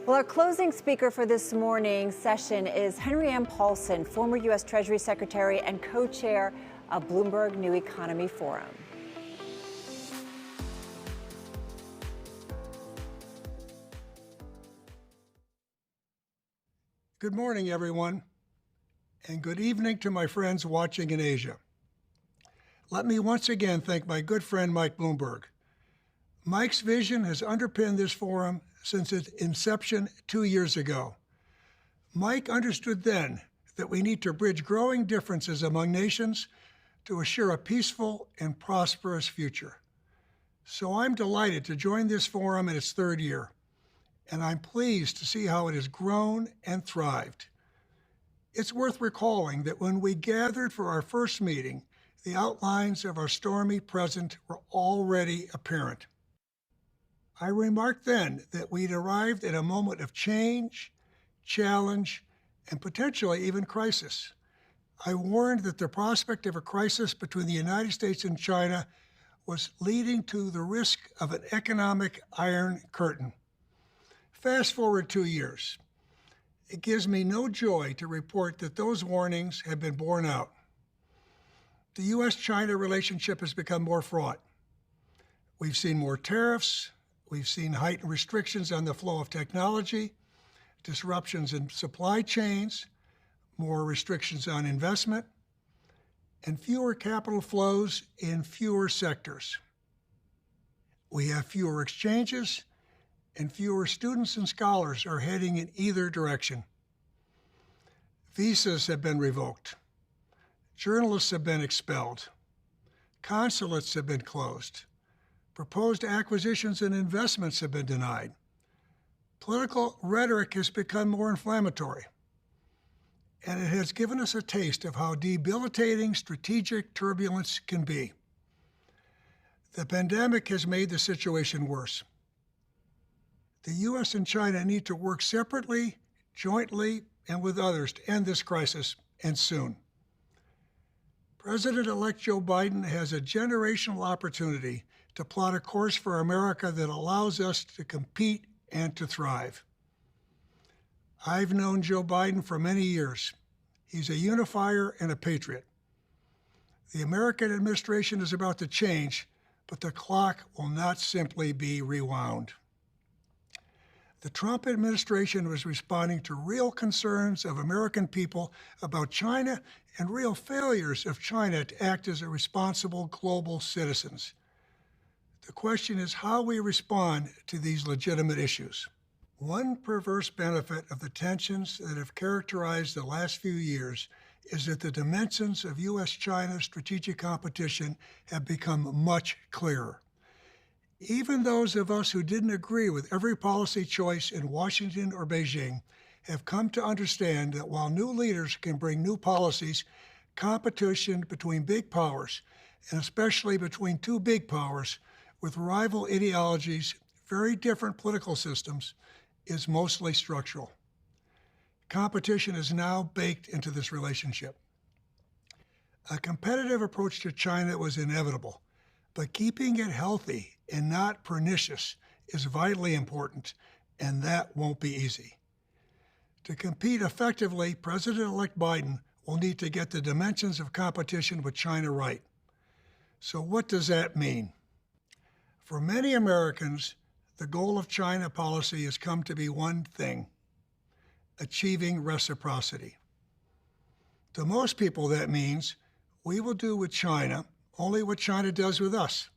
Well, our closing speaker for this morning's session is Henry M. Paulson, former U.S. Treasury Secretary and co-chair of Bloomberg New Economy Forum. Good morning, everyone, and good evening to my friends watching in Asia. Let me once again thank my good friend Mike Bloomberg. Mike's vision has underpinned this forum since its inception 2 years ago. Mike understood then that we need to bridge growing differences among nations to assure a peaceful and prosperous future. So I'm delighted to join this forum in its third year, and I'm pleased to see how it has grown and thrived. It's worth recalling that when we gathered for our first meeting, the outlines of our stormy present were already apparent. I remarked then that we'd arrived at a moment of change, challenge, and potentially even crisis. I warned that the prospect of a crisis between the United States and China was leading to the risk of an economic Iron Curtain. Fast forward 2 years. It gives me no joy to report that those warnings have been borne out. The U.S.-China relationship has become more fraught. We've seen more tariffs. We've seen heightened restrictions on the flow of technology, disruptions in supply chains, more restrictions on investment, and fewer capital flows in fewer sectors. We have fewer exchanges, and fewer students and scholars are heading in either direction. Visas have been revoked. Journalists have been expelled. Consulates have been closed. Proposed acquisitions and investments have been denied. Political rhetoric has become more inflammatory, and it has given us a taste of how debilitating strategic turbulence can be. The pandemic has made the situation worse. The U.S. and China need to work separately, jointly, and with others to end this crisis, and soon. President-elect Joe Biden has a generational opportunity to plot a course for America that allows us to compete and to thrive. I've known Joe Biden for many years. He's a unifier and a patriot. The American administration is about to change, but the clock will not simply be rewound. The Trump administration was responding to real concerns of American people about China and real failures of China to act as a responsible global citizens. The question is how we respond to these legitimate issues. One perverse benefit of the tensions that have characterized the last few years is that the dimensions of U.S.-China strategic competition have become much clearer. Even those of us who didn't agree with every policy choice in Washington or Beijing have come to understand that while new leaders can bring new policies, competition between big powers, and especially between two big powers with rival ideologies, very different political systems, is mostly structural. Competition is now baked into this relationship. A competitive approach to China was inevitable, but keeping it healthy and not pernicious is vitally important, and that won't be easy. To compete effectively, President-elect Biden will need to get the dimensions of competition with China right. So what does that mean? For many Americans, the goal of China policy has come to be one thing: achieving reciprocity. To most people, that means we will do with China only what China does with us.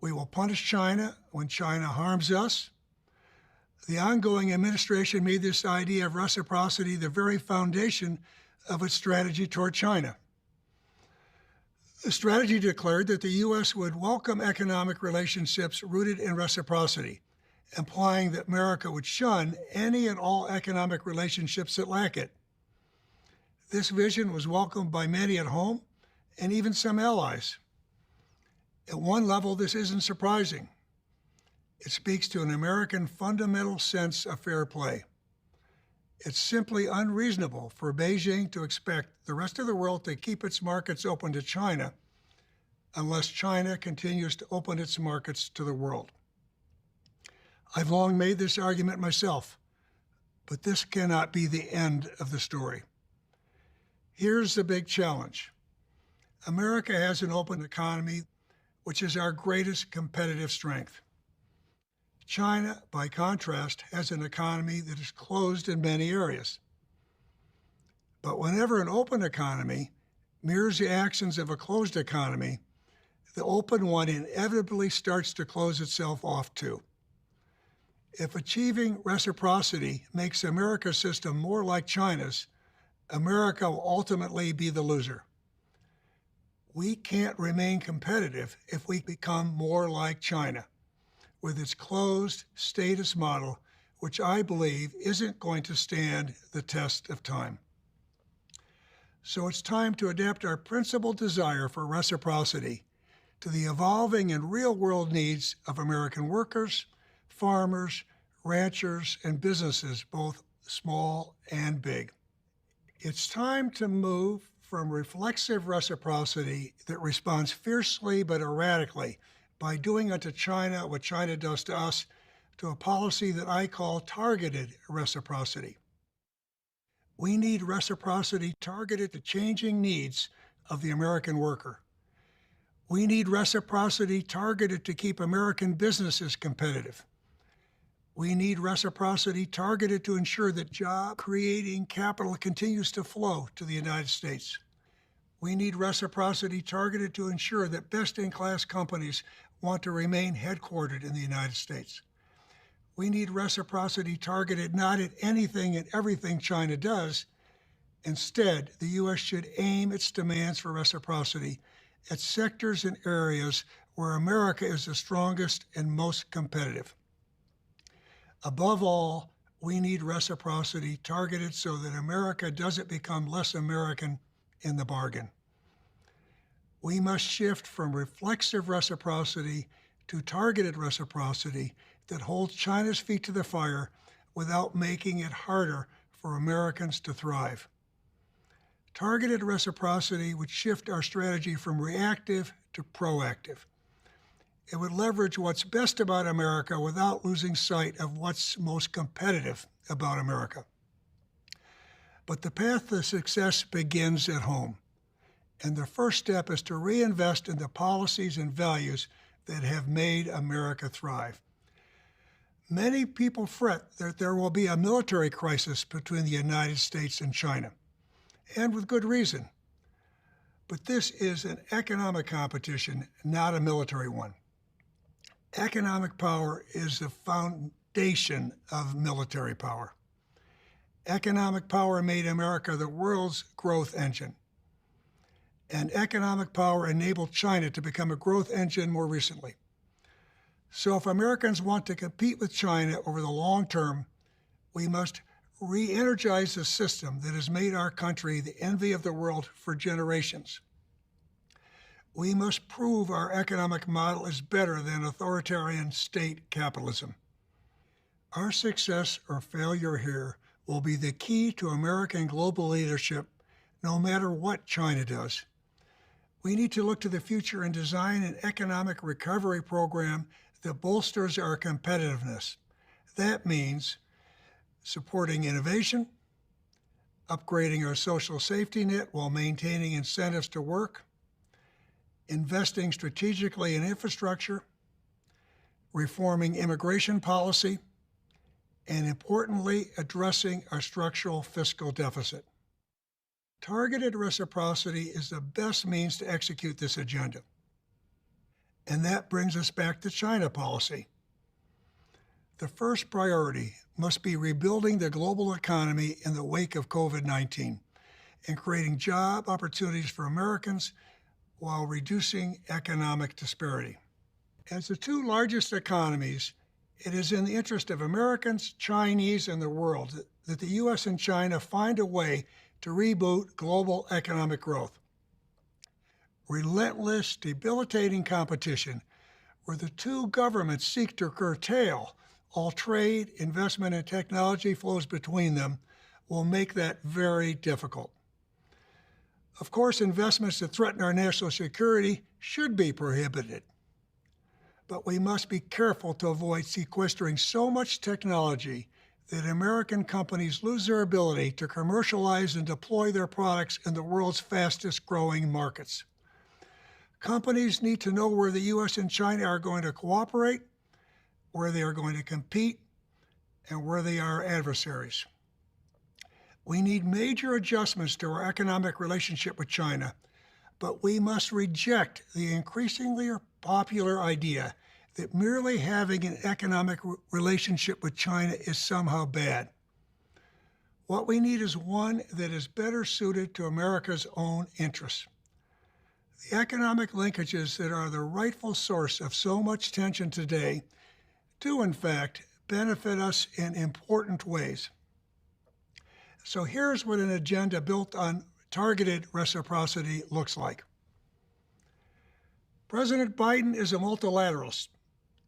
We will punish China when China harms us. The ongoing administration made this idea of reciprocity the very foundation of its strategy toward China. The strategy declared that the U.S. would welcome economic relationships rooted in reciprocity, implying that America would shun any and all economic relationships that lack it. This vision was welcomed by many at home and even some allies. At one level, this isn't surprising. It speaks to an American fundamental sense of fair play. It's simply unreasonable for Beijing to expect the rest of the world to keep its markets open to China unless China continues to open its markets to the world. I've long made this argument myself, but this cannot be the end of the story. Here's the big challenge. America has an open economy, which is our greatest competitive strength. China, by contrast, has an economy that is closed in many areas. But whenever an open economy mirrors the actions of a closed economy, the open one inevitably starts to close itself off too. If achieving reciprocity makes America's system more like China's, America will ultimately be the loser. We can't remain competitive if we become more like China, with its closed status model, which I believe isn't going to stand the test of time. So it's time to adapt our principled desire for reciprocity to the evolving and real-world needs of American workers, farmers, ranchers, and businesses, both small and big. It's time to move from reflexive reciprocity that responds fiercely but erratically by doing unto China what China does to us, to a policy that I call targeted reciprocity. We need reciprocity targeted to changing needs of the American worker. We need reciprocity targeted to keep American businesses competitive. We need reciprocity targeted to ensure that job-creating capital continues to flow to the United States. We need reciprocity targeted to ensure that best-in-class companies want to remain headquartered in the United States. We need reciprocity targeted not at anything and everything China does. Instead, the U.S. should aim its demands for reciprocity at sectors and areas where America is the strongest and most competitive. Above all, we need reciprocity targeted so that America doesn't become less American in the bargain. We must shift from reflexive reciprocity to targeted reciprocity that holds China's feet to the fire without making it harder for Americans to thrive. Targeted reciprocity would shift our strategy from reactive to proactive. It would leverage what's best about America without losing sight of what's most competitive about America. But the path to success begins at home. And the first step is to reinvest in the policies and values that have made America thrive. Many people fret that there will be a military crisis between the United States and China, and with good reason. But this is an economic competition, not a military one. Economic power is the foundation of military power. Economic power made America the world's growth engine. And economic power enabled China to become a growth engine more recently. So if Americans want to compete with China over the long term, we must re-energize the system that has made our country the envy of the world for generations. We must prove our economic model is better than authoritarian state capitalism. Our success or failure here will be the key to American global leadership, no matter what China does. We need to look to the future and design an economic recovery program that bolsters our competitiveness. That means supporting innovation, upgrading our social safety net while maintaining incentives to work, investing strategically in infrastructure, reforming immigration policy, and importantly, addressing our structural fiscal deficit. Targeted reciprocity is the best means to execute this agenda. And that brings us back to China policy. The first priority must be rebuilding the global economy in the wake of COVID-19 and creating job opportunities for Americans while reducing economic disparity. As the two largest economies, it is in the interest of Americans, Chinese, and the world that the U.S. and China find a way to reboot global economic growth. Relentless, debilitating competition where the two governments seek to curtail all trade, investment, and technology flows between them will make that very difficult. Of course, investments that threaten our national security should be prohibited. but we must be careful to avoid sequestering so much technology that American companies lose their ability to commercialize and deploy their products in the world's fastest growing markets. Companies need to know where the U.S. and China are going to cooperate, where they are going to compete, and where they are adversaries. We need major adjustments to our economic relationship with China, but we must reject the increasingly popular idea that merely having an economic relationship with China is somehow bad. What we need is one that is better suited to America's own interests. The economic linkages that are the rightful source of so much tension today do, in fact, benefit us in important ways. So here's what an agenda built on targeted reciprocity looks like. President Biden is a multilateralist.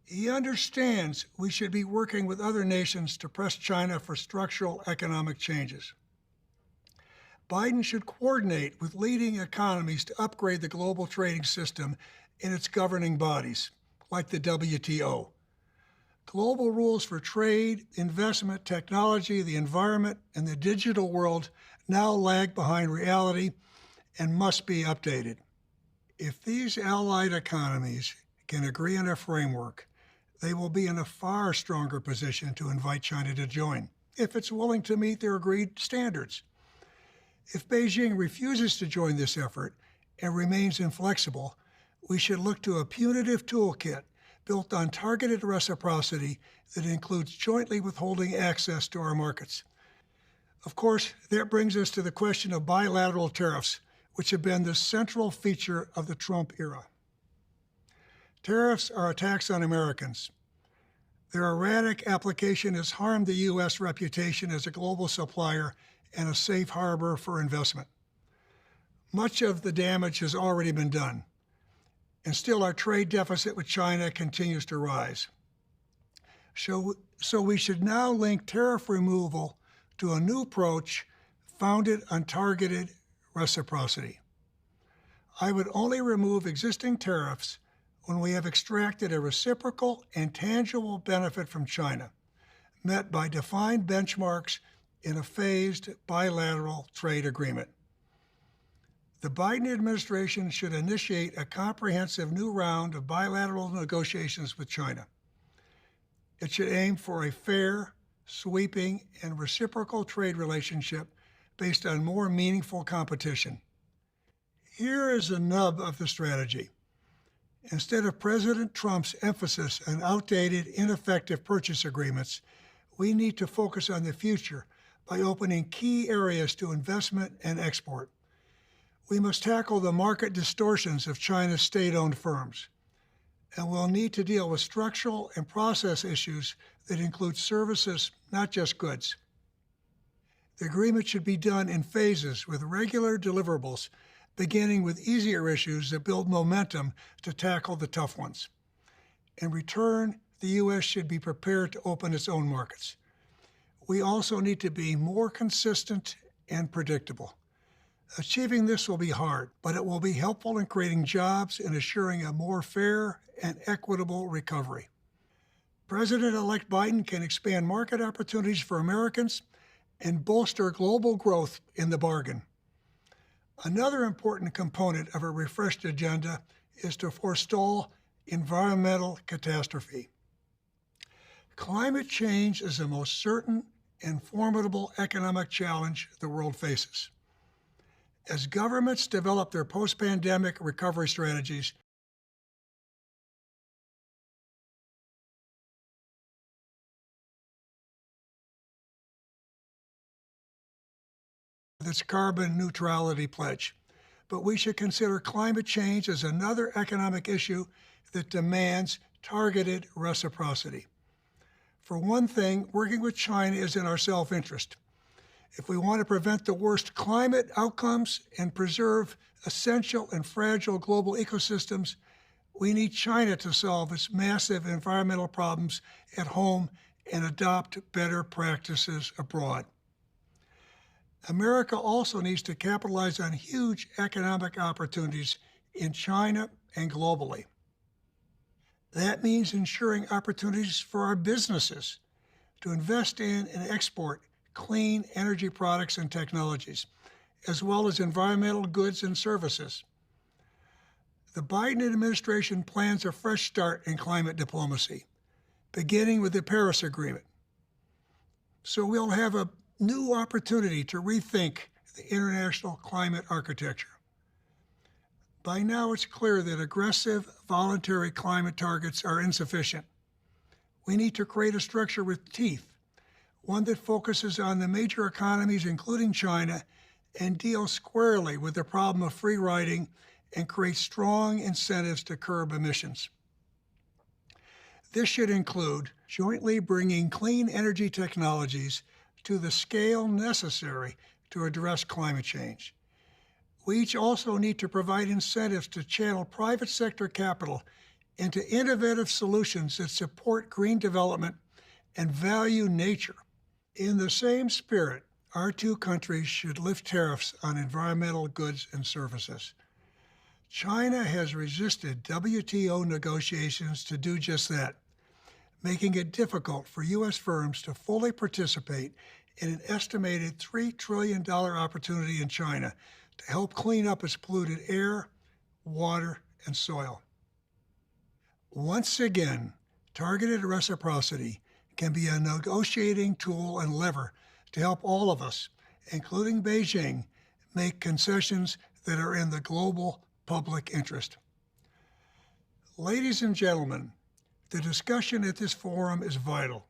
He understands we should be working with other nations to press China for structural economic changes. Biden should coordinate with leading economies to upgrade the global trading system and its governing bodies, like the WTO. Global rules for trade, investment, technology, the environment, and the digital world now lag behind reality and must be updated. If these allied economies can agree on a framework, they will be in a far stronger position to invite China to join, if it's willing to meet their agreed standards. If Beijing refuses to join this effort and remains inflexible, we should look to a punitive toolkit built on targeted reciprocity that includes jointly withholding access to our markets. Of course, that brings us to the question of bilateral tariffs, which have been the central feature of the Trump era. Tariffs are a tax on Americans. Their erratic application has harmed the U.S. reputation as a global supplier and a safe harbor for investment. Much of the damage has already been done, and still our trade deficit with China continues to rise. So we should now link tariff removal to a new approach founded on targeted reciprocity. I would only remove existing tariffs when we have extracted a reciprocal and tangible benefit from China, met by defined benchmarks in a phased bilateral trade agreement. The Biden administration should initiate a comprehensive new round of bilateral negotiations with China. It should aim for a fair, sweeping, and reciprocal trade relationship based on more meaningful competition. Here is the nub of the strategy. Instead of President Trump's emphasis on outdated, ineffective purchase agreements, we need to focus on the future by opening key areas to investment and export. We must tackle the market distortions of China's state-owned firms, and we'll need to deal with structural and process issues that include services, not just goods. The agreement should be done in phases with regular deliverables, beginning with easier issues that build momentum to tackle the tough ones. In return, the U.S. should be prepared to open its own markets. We also need to be more consistent and predictable. Achieving this will be hard, but it will be helpful in creating jobs and assuring a more fair and equitable recovery. President-elect Biden can expand market opportunities for Americans and bolster global growth in the bargain. Another important component of a refreshed agenda is to forestall environmental catastrophe. Climate change is the most certain and formidable economic challenge the world faces. As governments develop their post-pandemic recovery strategies, its carbon neutrality pledge. But we should consider climate change as another economic issue that demands targeted reciprocity. For one thing, working with China is in our self-interest. If we want to prevent the worst climate outcomes and preserve essential and fragile global ecosystems, we need China to solve its massive environmental problems at home and adopt better practices abroad. America also needs to capitalize on huge economic opportunities in China and globally. That means ensuring opportunities for our businesses to invest in and export clean energy products and technologies, as well as environmental goods and services. The Biden administration plans a fresh start in climate diplomacy, beginning with the Paris Agreement. So we'll have a new opportunity to rethink the international climate architecture. By now, it's clear that aggressive, voluntary climate targets are insufficient. We need to create a structure with teeth, one that focuses on the major economies, including China, and deals squarely with the problem of free riding and creates strong incentives to curb emissions. This should include jointly bringing clean energy technologies to the scale necessary to address climate change. We each also need to provide incentives to channel private sector capital into innovative solutions that support green development and value nature. In the same spirit, our two countries should lift tariffs on environmental goods and services. China has resisted WTO negotiations to do just that, making it difficult for U.S. firms to fully participate in an estimated $3 trillion opportunity in China to help clean up its polluted air, water, and soil. Once again, targeted reciprocity can be a negotiating tool and lever to help all of us, including Beijing, make concessions that are in the global public interest. Ladies and gentlemen, the discussion at this forum is vital.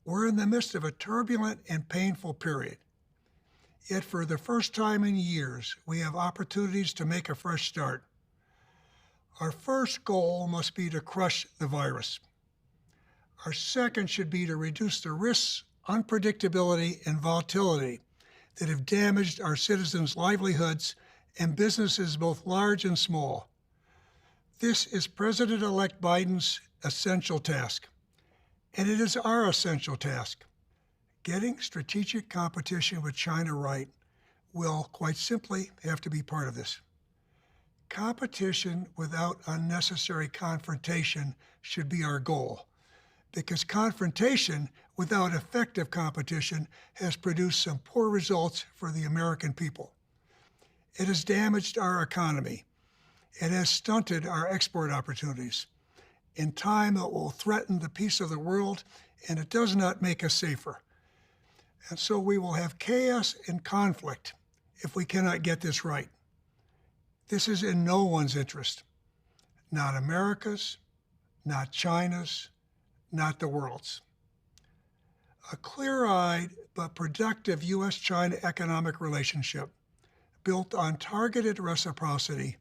We're in the midst of a turbulent and painful period. Yet for the first time in years, we have opportunities to make a fresh start. Our first goal must be to crush the virus. Our second should be to reduce the risks, unpredictability, and volatility that have damaged our citizens' livelihoods and businesses both large and small. This is President-elect Biden's essential task, and it is our essential task. Getting strategic competition with China right will, quite simply, have to be part of this. Competition without unnecessary confrontation should be our goal, because confrontation without effective competition has produced some poor results for the American people. It has damaged our economy. It has stunted our export opportunities. In time, it will threaten the peace of the world, and it does not make us safer. And so we will have chaos and conflict if we cannot get this right. This is in no one's interest. Not America's, not China's, not the world's. A clear-eyed but productive U.S.-China economic relationship built on targeted reciprocity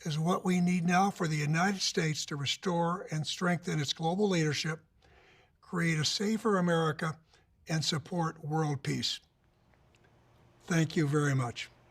is what we need now for the United States to restore and strengthen its global leadership, create a safer America, and support world peace. Thank you very much.